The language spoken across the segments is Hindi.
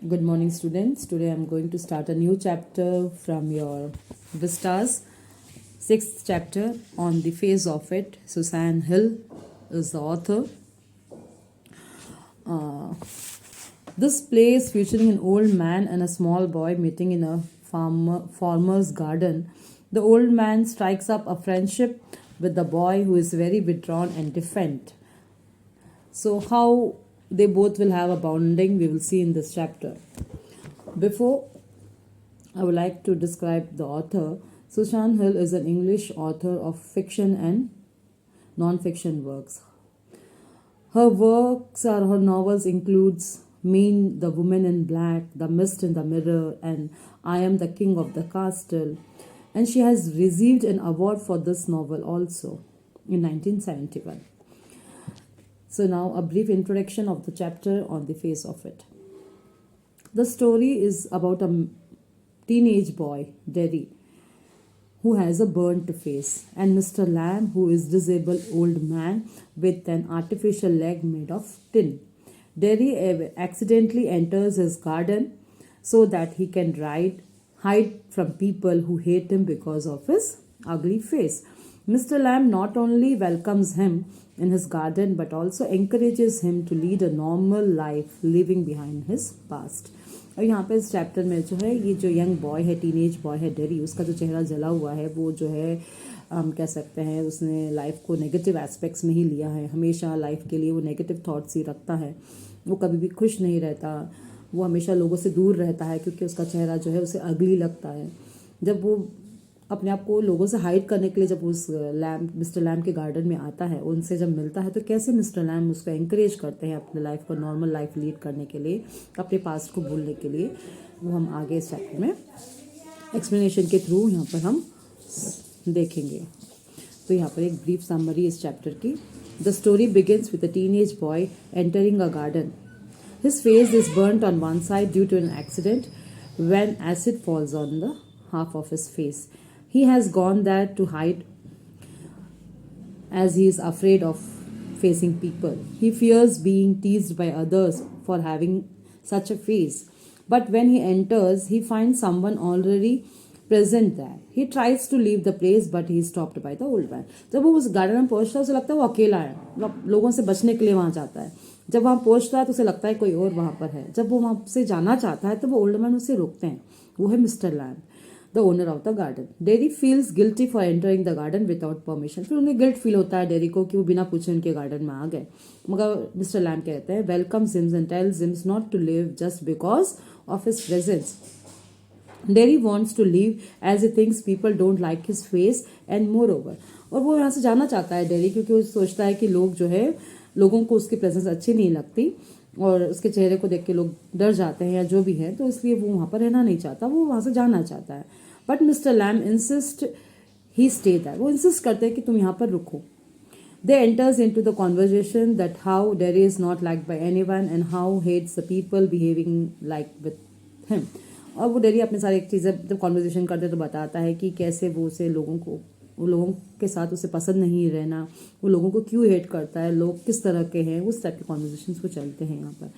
Good morning, students. Today I'm going to start a new chapter from your Vistas, sixth chapter on the face of it. Susan Hill is the author. This play is featuring an old man and a small boy meeting in a farmer's garden. The old man strikes up a friendship with the boy who is very withdrawn and defiant. So, how they both will have a bonding, we will see in this chapter. Before I would like to describe the author. Susan Hill is an English author of fiction and non-fiction works. Her novels includes Mean, The Woman in Black, The Mist in the Mirror, and I Am the King of the Castle. And she has received an award for this novel also in 1971. So now a brief introduction of the chapter on the face of it. The story is about a teenage boy, Derry, who has a burnt face, and Mr. Lamb, who is disabled old man with an artificial leg made of tin. Derry accidentally enters his garden so that he can hide from people who hate him because of his ugly face. Mr. Lamb not only welcomes him in his garden but also encourages him to lead a normal life, leaving behind his past. और यहाँ पे इस चैप्टर में जो है ये जो यंग बॉय है, टीनेज बॉय है डेरी, उसका जो चेहरा जला हुआ है वो जो है हम कह सकते हैं उसने लाइफ को नेगेटिव एस्पेक्ट्स में ही लिया है. हमेशा लाइफ के लिए वो नेगेटिव थॉट्स ही रखता है. वो कभी भी खुश नहीं रहता. वो हमेशा लोगों से दूर रहता है क्योंकि उसका चेहरा जो है उसे अगली लगता है. जब वो अपने आप को लोगों से हाइड करने के लिए जब उस मिस्टर लैम के गार्डन में आता है, उनसे जब मिलता है तो कैसे मिस्टर लैम उसको एंकरेज करते हैं अपने लाइफ को नॉर्मल लाइफ लीड करने के लिए, अपने पास्ट को भूलने के लिए, वो हम आगे इस चैप्टर में एक्सप्लेनेशन के थ्रू यहाँ पर हम देखेंगे. तो यहाँ पर एक ब्रीफ समरी इस चैप्टर की. The story begins with a teenage boy entering a garden. His face is burnt on one side due to an accident when acid falls on the half of his face. He has gone there to hide as he is afraid of facing people. He fears being teased by others for having such a face. But when he enters, he finds someone already present there. He tries to leave the place but he is stopped by the old man. जब वो उस गार्डन में पहुंचता है उसे लगता है वो अकेला है, लोगों से बचने के लिए वहां जाता है. जब वहां पहुंचता है तो उसे लगता है कोई और वहां पर है. जब वो वहां से जाना चाहता है तो वो ओल्ड मैन उसे रोकते हैं. वो है mister Lam, the owner of the garden. Derry feels guilty for entering the garden without permission. फिर उन्हें गिल्ट फील होता है डेरी को कि वो बिना पूछे उनके गार्डन में आ गए. मगर मिस्टर लैम कहते हैं welcome Jims and tell Jims not to live just because of his presence. Derry wants to leave as he thinks people don't like his face and more over. और वो यहाँ से जाना चाहता है डेरी क्योंकि वो सोचता है कि लोग जो है लोगों को उसकी प्रेजेंस अच्छी नहीं लगती और उसके चेहरे को देख के लोग डर जाते हैं या जो भी है, तो इसलिए वो वहां पर रहना नहीं चाहता, वो वहां से जाना चाहता है. But mister Lamb insist he stay that. वो इंसिस्ट करते हैं कि तुम यहाँ पर रुको. They enters into the conversation that how Derry is not like by anyone and how hates the people behaving like with him. और वो डेरी अपने सारी चीज़ें जब कॉन्वर्जेशन करते तो बताता है कि कैसे वो उसे वो लोगों के साथ उसे पसंद नहीं रहना, वो लोगों को क्यों हेट करता है, लोग किस तरह के हैं, उस टाइप के कॉन्वर्जेशन को चलते हैं यहाँ पर.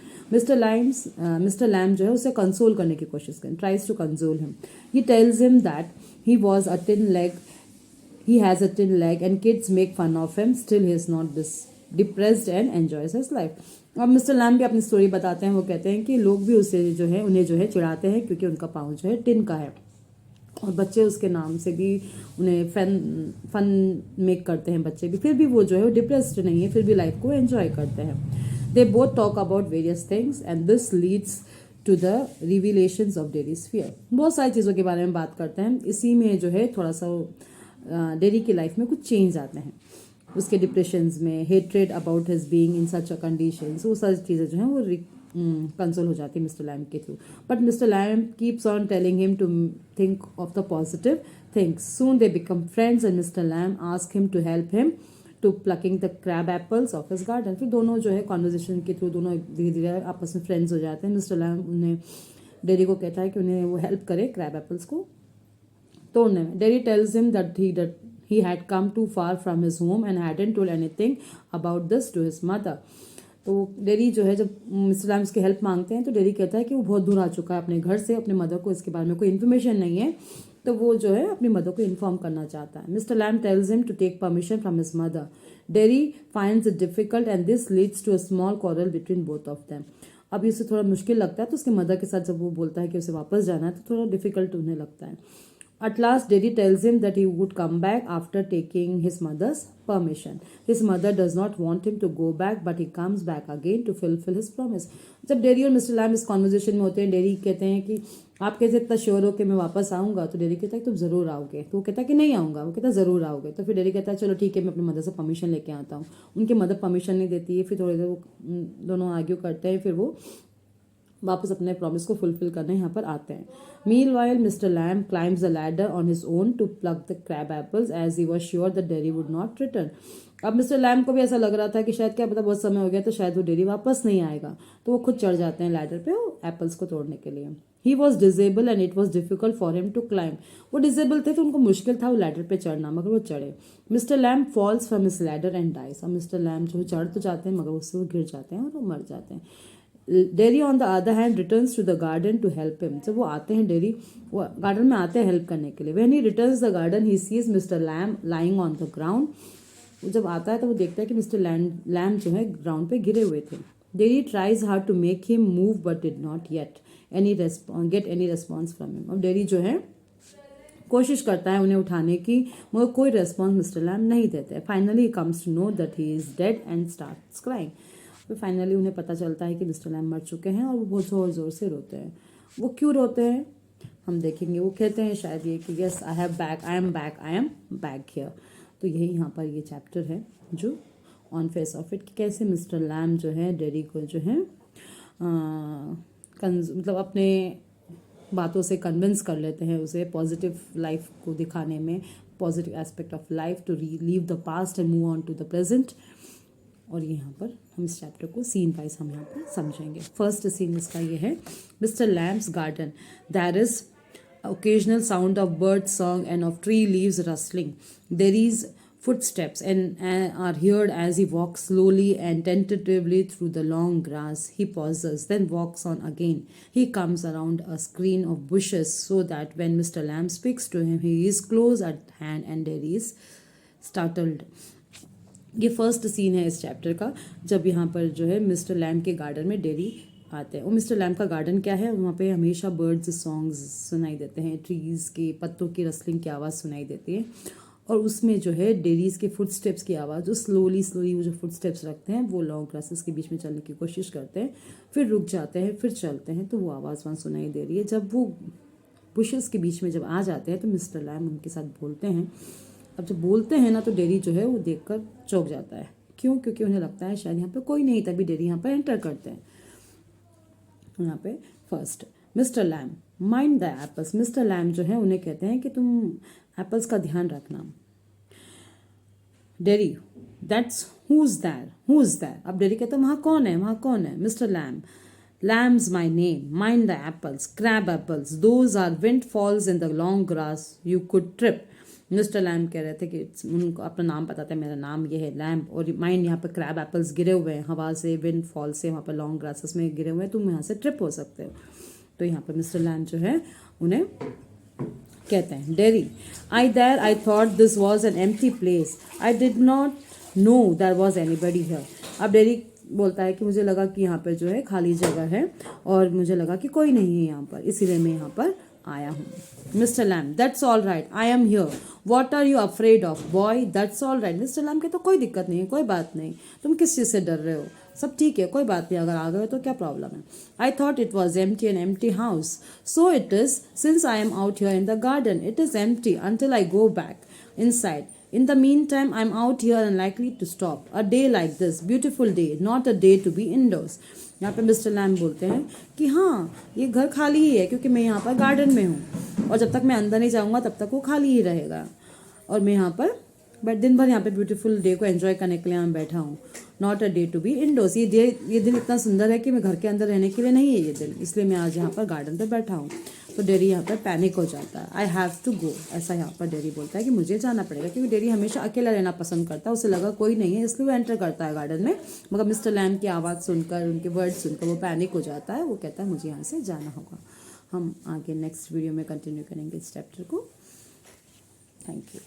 मिस्टर लैम जो है उसे कंसोल करने की कोशिश करें, tries to console him. He tells him that he was a tin leg, he has a tin leg and kids make fun of him, still he is not depressed and enjoys his life. अब मिस्टर लैम भी अपनी स्टोरी बताते हैं. वो कहते हैं कि लोग भी उन्हें जो है चिढ़ाते हैं क्योंकि उनका पाँव जो है टिन का है और बच्चे उसके नाम से भी उन्हें फन मेक करते हैं बच्चे भी. फिर भी वो जो है डिप्रेस्ड नहीं है, फिर भी लाइफ को एंजॉय करते हैं. They both talk about various things and this leads to the revelations of Derry's fear. बहुत सारी चीज़ों के बारे में बात करते हैं. इसी में जो है थोड़ा सा डेरी की लाइफ में कुछ चेंज आते हैं. उसके डिप्रेशंस में, hatred about his being in such a condition, वो सारी चीज़ें जो हैं वो कंसोल हो जाती है मिस्टर लैम के through. But mister Lam keeps on telling him to think of the positive things. Soon they become friends and mister Lam ask him to help him to plucking the crab apples of his garden. फिर दोनों जो है कॉन्वर्जेशन के थ्रू दोनों धीरे धीरे आपस में फ्रेंड्स हो जाते हैं. मिस्टर लैम उन्हें डेरी को कहता है कि उन्हें वो हेल्प करे क्रैब एप्पल्स को तोड़ने में. Dairy tales him that he had come too far from his home and hadn't told anything about this to his mother. तो डेरी जो है, जब मिस्टर लैम उसकी हेल्प मांगते हैं तो डेरी कहता है कि वो बहुत दूर आ चुका है अपने घर से, अपने मदर को इसके बारे में कोई इन्फॉर्मेशन नहीं है, तो वो जो है अपनी मदर को इन्फॉर्म करना चाहता है। Mister Lam tells him to take permission from his mother. Derry finds it difficult and this leads to a small quarrel between both of them. अब इसे थोड़ा मुश्किल लगता है, तो उसके मदर के साथ जब वो बोलता है कि उसे वापस जाना है तो थोड़ा डिफिकल्ट उन्हें लगता है। At last, Daddy tells him that he would come back after taking his mother's permission. His mother does not want him to go back, but he comes back again to fulfill his promise. जब डेरी और मिस्टर लैम इस कॉन्वर्जेशन में होते हैं, डेरी कहते हैं कि आप कैसे इतना श्योर हो कि मैं वापस आऊँगा, तो डेरी कहता है तुम ज़रूर आओगे, तो वो कहता है कि नहीं आऊँगा, वो कहता है ज़रूर आओगे। तो फिर डेरी कहता है चलो ठीक है, मैं अपनी मदर से परमिशन लेके आता हूँ। उनकी मदर परमिशन नहीं देती है, फिर थोड़ी देर वो दोनों आर्ग्यू करते हैं, फिर वो वापस अपने प्रॉमिस को फुलफिल करने यहाँ पर आते हैं। Meanwhile, Mr. Lamb climbs the ladder on his own to pluck the crab apples as he was sure that Derry would not return. अब मिस्टर लैम को भी ऐसा लग रहा था कि शायद क्या पता बहुत समय हो गया तो शायद वो डेरी वापस नहीं आएगा, तो वो खुद चढ़ जाते हैं लैडर पे एप्पल्स को तोड़ने के लिए। He was disable and it was difficult for him to climb. वो डिजेबल थे तो उनको मुश्किल था वो लैडर पे चढ़ना, मगर वो चढ़े। Mister Lam falls from his ladder and dies. अब मिस्टर लैम जो चढ़ तो जाते हैं मगर उससे वो गिर जाते हैं और वो मर जाते हैं। Derry on the other hand returns to the garden to help him. जब वो आते हैं, डेरी वो गार्डन में आते हैं हेल्प करने के लिए। When he returns the garden he sees mister Lam lying on the ground. वो जब आता है तो वो देखता है कि मिस्टर लैम जो है ग्राउंड पे गिरे हुए थे। Derry tries hard to make him move but did not yet get any response from him. अब डेरी जो है कोशिश करता है उन्हें उठाने की, मगर कोई रेस्पॉन्स मिस्टर लैम नहीं देते। Finally comes to know that he is dead and starts crying. फिर फाइनली उन्हें पता चलता है कि मिस्टर लैम मर चुके हैं और वो बहुत ज़ोर ज़ोर से रोते हैं। वो क्यों रोते हैं हम देखेंगे। वो कहते हैं शायद ये कि yes I am back here. तो यही यहाँ पर ये चैप्टर है जो ऑन फेस ऑफ इट, कि कैसे मिस्टर लैम जो है डेरी को जो है मतलब अपने बातों से कन्विंस कर लेते हैं उसे पॉजिटिव लाइफ को दिखाने में, positive aspect of life, to leave the past and move on to the present. और यहाँ पर हम इस चैप्टर को सीन वाइज हम यहाँ पर समझेंगे। फर्स्ट सीन इसका ये है, mister Lamb's garden. There is occasional sound of bird song and of tree leaves rustling. There is footsteps and are heard as he walks slowly and tentatively through the long grass. He pauses, then walks on again. He comes around a screen of bushes so that when Mr. Lamb speaks to him, he is close at hand and there is startled. ये फर्स्ट सीन है इस चैप्टर का, जब यहाँ पर जो है मिस्टर लैम के गार्डन में डेरी आते हैं। और मिस्टर लैम का गार्डन क्या है, वहाँ पे हमेशा बर्ड्स सॉन्ग्स सुनाई देते हैं, ट्रीज़ के पत्तों की रसलिंग की आवाज़ सुनाई देती है। और उसमें जो है डेरीज के फुट स्टेप्स की आवाज़, जो स्लोली वो जो फुट स्टेप्स रखते हैं, वो लॉन्ग ग्रासेस के बीच में चलने की कोशिश करते हैं, फिर रुक जाते हैं, फिर चलते हैं, तो वो आवाज़ वहाँ सुनाई दे रही है। जब वो बुशेस के बीच में जब आ जाते हैं तो मिस्टर लैम उनके साथ बोलते हैं। अब जब बोलते हैं ना तो डेरी जो है वो देखकर चौंक जाता है। क्यों? क्योंकि उन्हें लगता है शायद यहाँ पे कोई नहीं, तभी डेरी यहाँ पर एंटर करते हैं। यहाँ पे first mister Lamb mind the apples. Mister lamb जो है उन्हें कहते हैं कि तुम एप्पल्स का ध्यान रखना। Derry that's who is there. अब डेरी कहता है वहाँ कौन है। Mister Lamb's my name, mind the apples, crab apples, those are windfalls in the long grass, you could trip. Mister Lamb कह रहे थे कि उनको अपना नाम पता था, मेरा नाम ये है लैम्प, और माइंड यहाँ पर क्रैब एप्पल्स गिरे हुए हैं हवा से, विंड फॉल से, वहाँ पर लॉन्ग ग्रासेस में गिरे हुए हैं, तुम यहाँ से ट्रिप हो सकते हो। तो यहाँ पर मिस्टर लैम जो है उन्हें कहते हैं, Derry I thought this was an empty place, I did not know there was anybody here. अब डेरी बोलता है कि मुझे लगा कि यहाँ पर जो है खाली जगह है और मुझे लगा कि कोई नहीं है यहाँ पर, इसीलिए मैं यहाँ पर आया हूँ। Mister Lamb that's all right, I am here, what are you afraid of boy, that's all right. Mister lamb के तो कोई दिक्कत नहीं है, कोई बात नहीं, तुम किस चीज़ से डर रहे हो, सब ठीक है, कोई बात नहीं, अगर आ गए तो क्या प्रॉब्लम है। I thought it was empty, an empty house, so it is since I am out here in the garden, it is empty until I go back inside. In the meantime, I'm out here and likely to stop. A day like this, beautiful day, not a day to be indoors. यहाँ पे मिस्टर लैम बोलते हैं कि हाँ ये घर खाली ही है क्योंकि मैं यहाँ पर गार्डन में हूँ और जब तक मैं अंदर नहीं जाऊँगा तब तक वो खाली ही रहेगा और मैं यहाँ पर बट दिन भर यहाँ पे ब्यूटीफुल डे को एंजॉय करने के लिए यहाँ बैठा हूँ, not a day to be indoors. ये दिन इतना सुंदर है कि मैं घर के अंदर रहने के लिए नहीं है ये दिन, इसलिए मैं आज यहाँ पर गार्डन पे बैठा हूँ। तो डेरी यहाँ पर पैनिक हो जाता है, आई हैव टू गो, ऐसा यहाँ पर डेरी बोलता है कि मुझे जाना पड़ेगा, क्योंकि डेरी हमेशा अकेला रहना पसंद करता है, उसे लगा कोई नहीं है इसलिए वो एंटर करता है गार्डन में। मगर मिस्टर लैम की आवाज़ सुनकर, उनके वर्ड सुनकर वो पैनिक हो जाता है, वो कहता है मुझे यहाँ से जाना होगा। हम आगे नेक्स्ट वीडियो में कंटिन्यू करेंगे इस चैप्टर को। Thank you.